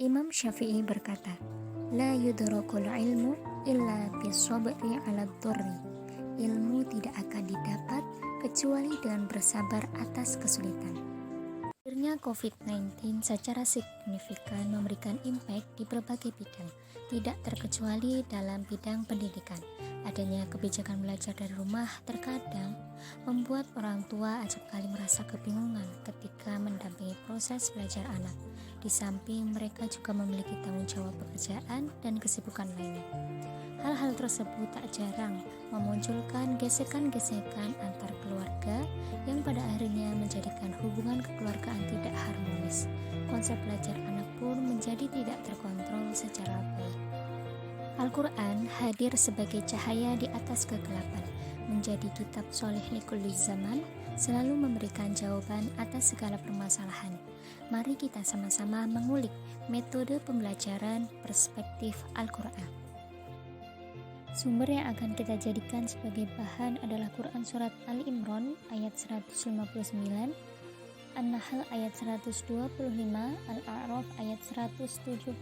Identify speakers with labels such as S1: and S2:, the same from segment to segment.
S1: Imam Syafi'i berkata, "La yudrakul ilmu illa bisabri 'ala dhurri." Ilmu tidak akan didapat kecuali dengan bersabar atas kesulitan. Akhirnya COVID-19 secara signifikan memberikan impact di berbagai bidang, tidak terkecuali dalam bidang pendidikan. Adanya kebijakan belajar dari rumah terkadang membuat orang tua acap kali merasa kebingungan ketika mendampingi proses belajar anak. Di samping mereka juga memiliki tanggung jawab pekerjaan dan kesibukan lainnya. Hal-hal tersebut tak jarang memunculkan gesekan-gesekan antar keluarga yang pada akhirnya menjadikan hubungan kekeluargaan tidak harmonis. Konsep belajar anak pun menjadi tidak terkontrol secara baik. Al-Quran hadir sebagai cahaya di atas kegelapan, menjadi kitab sholih likulli zaman, selalu memberikan jawaban atas segala permasalahan. Mari kita sama-sama mengulik metode pembelajaran perspektif Al-Quran. Sumber yang akan kita jadikan sebagai bahan adalah Quran Surat Ali Imran ayat 159, An-Nahl ayat 125, Al-A'raf ayat 176,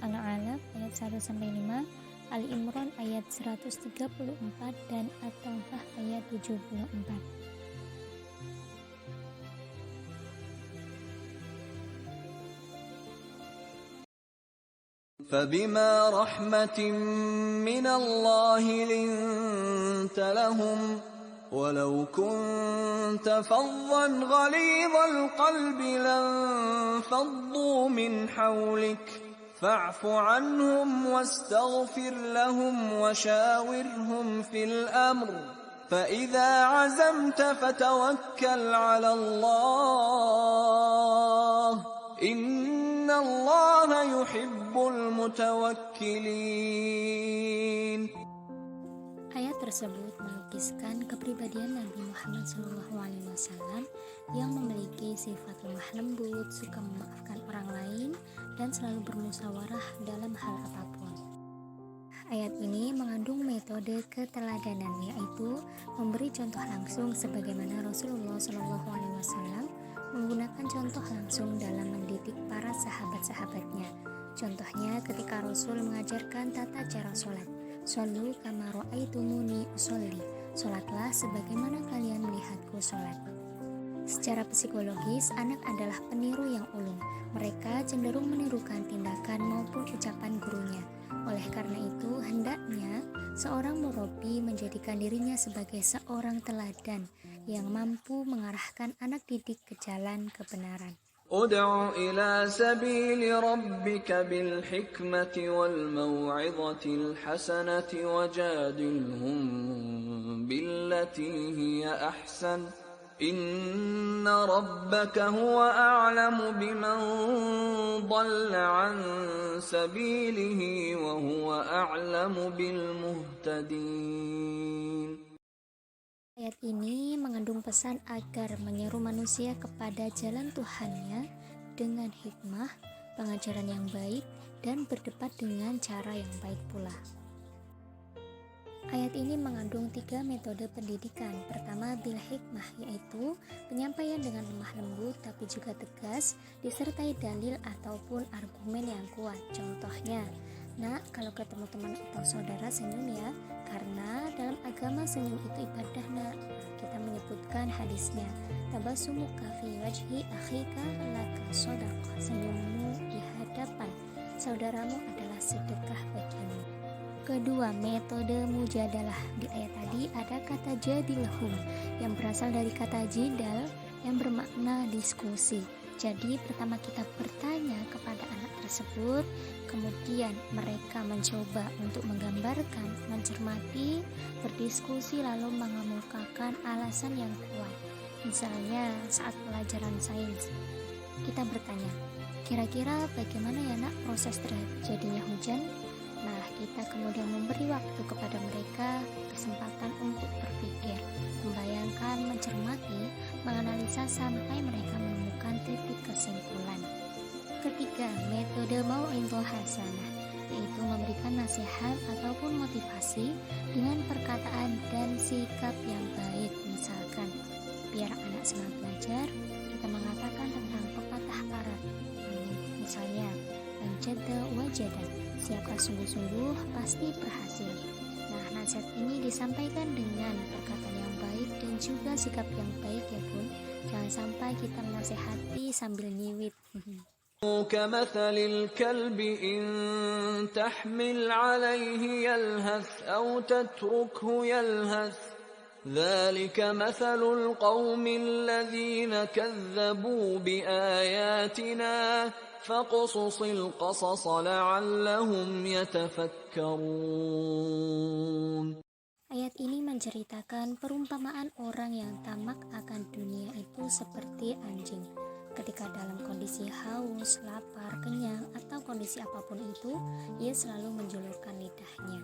S1: Al-Alaq ayat 1-5, Ali Imran ayat 134, dan At-Taubah ayat 74.
S2: فبما رحمة من الله لنت لهم ولو كنت فظا غليظ القلب لانفضوا من حولك فاعف عنهم واستغفر لهم وشاورهم في الأمر فإذا عزمت فتوكل على الله إن الله يحب المتوكلين.
S1: Ayat tersebut melukiskan kepribadian Nabi Muhammad SAW yang memiliki sifat lemah lembut, suka memaafkan orang lain, dan selalu bermusyawarah dalam hal apapun. Ayat ini mengandung metode keteladanan, yaitu memberi contoh langsung sebagaimana Rasulullah SAW menggunakan contoh langsung dalam mendidik para sahabat-sahabatnya. Contohnya ketika Rasul mengajarkan tata cara sholat. Shollu kama ra'aitumuni usolli. Sholatlah sebagaimana kalian melihatku sholat. Secara psikologis, anak adalah peniru yang ulung. Mereka cenderung menirukan tindakan maupun ucapan gurunya. Oleh karena itu, hendaknya seorang murabi menjadikan dirinya sebagai seorang teladan yang mampu mengarahkan anak didik ke jalan kebenaran.
S2: ادع إلى سبيل ربك بالحكمة والموعظة الحسنة وجادلهم بالتي هي أحسن إن ربك هو أعلم بمن ضل عن سبيله وهو أعلم بالمهتدين.
S1: Ayat ini mengandung pesan agar menyeru manusia kepada jalan Tuhannya dengan hikmah, pengajaran yang baik, dan berdebat dengan cara yang baik pula. Ayat ini mengandung 3 metode pendidikan. Pertama, bil hikmah, yaitu penyampaian dengan lemah lembut tapi juga tegas, disertai dalil ataupun argumen yang kuat. Contohnya, "Nak, kalau ketemu teman atau saudara senyum ya, karena dalam agama senyum itu ibadah, nak." Kita menyebutkan hadisnya, "Tabassumuka fi wajhi akhika laka shadaqah." Senyummu di hadapan saudaramu adalah sedekah bagimu. Kedua, metode mujadalah. Di ayat tadi ada kata jadilhum yang berasal dari kata jidal yang bermakna diskusi. Jadi pertama kita bertanya kepada anak tersebut, kemudian mereka mencoba untuk menggambarkan, mencermati, berdiskusi lalu mengemukakan alasan yang kuat. Misalnya saat pelajaran sains, kita bertanya, "Kira-kira bagaimana ya nak proses terjadinya hujan?" Nah, kita kemudian memberi waktu kepada mereka kesempatan untuk berpikir, membayangkan, mencermati, menganalisa sampai mereka menemukan titik kesimpulan. Ketiga, metode mau'izah hasanah, yaitu memberikan nasihat ataupun motivasi dengan perkataan dan sikap yang baik. Misalkan, biar anak semangat belajar, kita mengatakan tentang pepatah Arab. Misalnya, man jadda wajada. Siapa sungguh-sungguh pasti berhasil. Nah, nasihat ini disampaikan dengan perkataan yang baik dan juga sikap yang baik ya Bun. Jangan sampai kita menasehati sambil nyiwit.
S2: كمثل الكلب إن تحمل عليه يلهث أو تتركه يلهث ذلك مثل القوم الذين كذبوا بآياتنا فاقصص القصص لعلهم يتفكرون.
S1: Ayat ini menceritakan perumpamaan orang yang tamak akan dunia itu seperti anjing. Ketika dalam kondisi haus, lapar, kenyang, atau kondisi apapun itu, ia selalu menjulurkan lidahnya.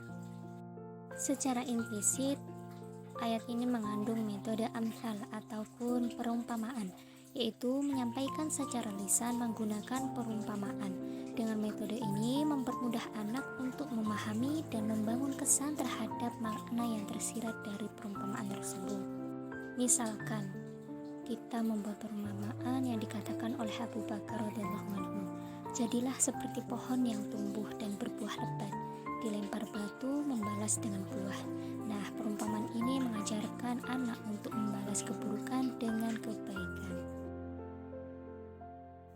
S1: Secara implisit, ayat ini mengandung metode amsal ataupun perumpamaan, yaitu menyampaikan secara lisan menggunakan perumpamaan. Dengan metode ini mempermudah anak untuk memahami dan membangun kesan terhadap makna yang tersirat dari perumpamaan tersebut. Misalkan, kita membuat perumpamaan yang dikatakan oleh Abu Bakar radhiyallahu anhu. Jadilah seperti pohon yang tumbuh dan berbuah lebat, dilempar batu membalas dengan buah. Nah, perumpamaan ini mengajarkan anak untuk membalas keburukan dengan kebaikan.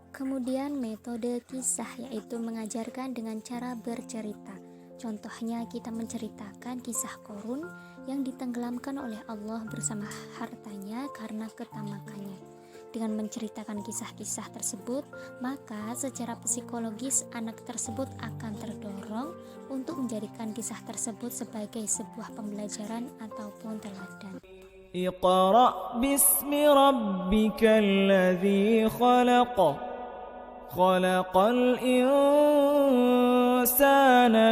S1: Kemudian metode kisah, yaitu mengajarkan dengan cara bercerita. Contohnya kita menceritakan kisah Qorun yang ditenggelamkan oleh Allah bersama hartanya karena ketamakannya. Dengan menceritakan kisah-kisah tersebut, maka secara psikologis anak tersebut akan terdorong untuk menjadikan kisah tersebut sebagai sebuah pembelajaran ataupun teladan.
S3: Iqra' bismi rabbikal ladzi khalaq. Khalaqal insana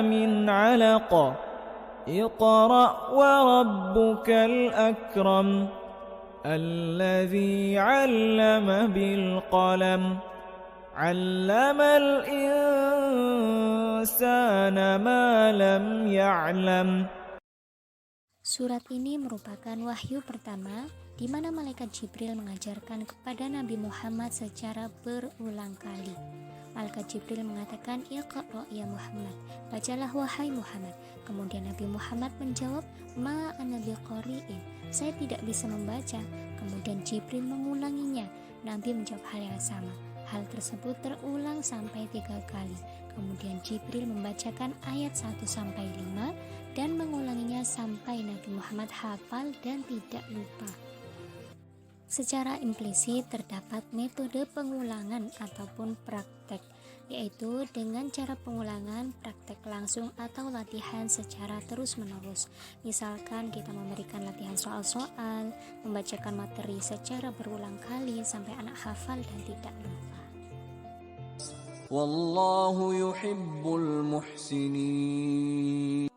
S3: min 'alaq. Iqra' wa rabbukal akram. Alladzi 'allama bil qalam. 'Allamal insana ma lam ya'lam.
S1: Surat ini merupakan wahyu pertama di mana malaikat Jibril mengajarkan kepada Nabi Muhammad secara berulang kali. Malaikat Jibril mengatakan, "Iqra' ya Muhammad," bacalah wahai Muhammad. Kemudian Nabi Muhammad menjawab, "Ma ana biqari'in," saya tidak bisa membaca. Kemudian Jibril mengulanginya. Nabi menjawab hal yang sama. Hal tersebut terulang sampai 3 kali. Kemudian Jibril membacakan ayat 1-5 dan mengulanginya sampai Nabi Muhammad hafal dan tidak lupa. Secara implisit terdapat metode pengulangan ataupun praktek, yaitu dengan cara pengulangan, praktek langsung atau latihan secara terus-menerus. Misalkan kita memberikan latihan soal-soal, membacakan materi secara berulang kali sampai anak hafal dan tidak lupa.
S2: Wallahu yuhibbul muhsinin.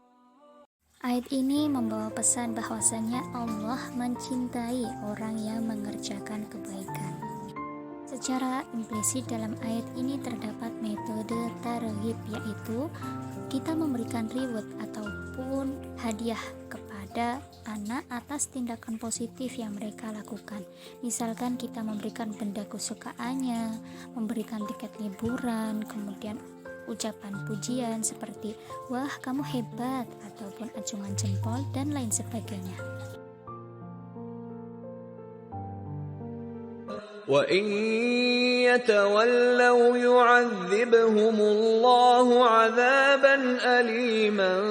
S1: Ayat ini membawa pesan bahwasanya Allah mencintai orang yang mengerjakan kebaikan. Secara implisit dalam ayat ini terdapat metode targhib, yaitu kita memberikan reward ataupun hadiah kepada anak atas tindakan positif yang mereka lakukan. Misalkan kita memberikan benda kesukaannya, memberikan tiket liburan, kemudian ucapan pujian seperti "wah kamu hebat" ataupun acungan jempol dan lain sebagainya.
S2: Wa in yatawallaw yu'adzibhumullahu 'adzaban aliman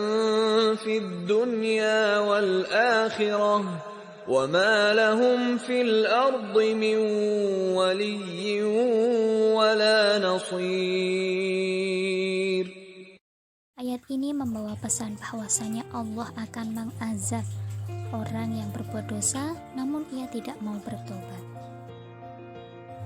S2: fid dunya wal akhirah wa ma lahum fil ardi min waliyyin wala nasir.
S1: Ayat ini membawa pesan bahwasanya Allah akan mengazab orang yang berbuat dosa namun ia tidak mau bertobat.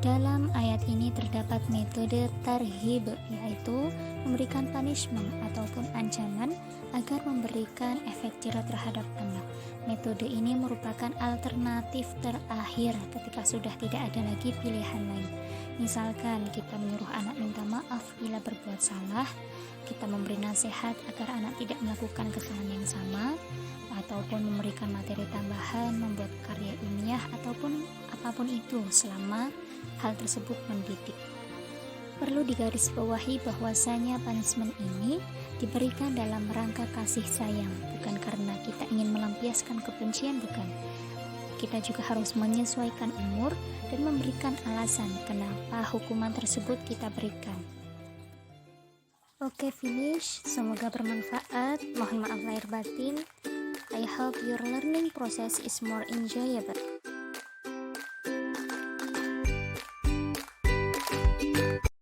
S1: Dalam ayat ini terdapat metode tarhib, yaitu memberikan punishment ataupun ancaman agar memberikan efek jerah terhadap anak. Metode ini merupakan alternatif terakhir ketika sudah tidak ada lagi pilihan lain. Misalkan kita menyuruh anak minta maaf bila berbuat salah, kita memberi nasihat agar anak tidak melakukan kesalahan yang sama, ataupun memberikan materi tambahan, membuat karya ilmiah, ataupun apapun itu selama hal tersebut mendidik. Perlu digarisbawahi bahwasanya punishment ini diberikan dalam rangka kasih sayang, bukan karena kita ingin melampiaskan kebencian, bukan. Kita juga harus menyesuaikan umur dan memberikan alasan kenapa hukuman tersebut kita berikan. Oke, finish. Semoga bermanfaat. Mohon maaf lahir batin. I hope your learning process is more enjoyable.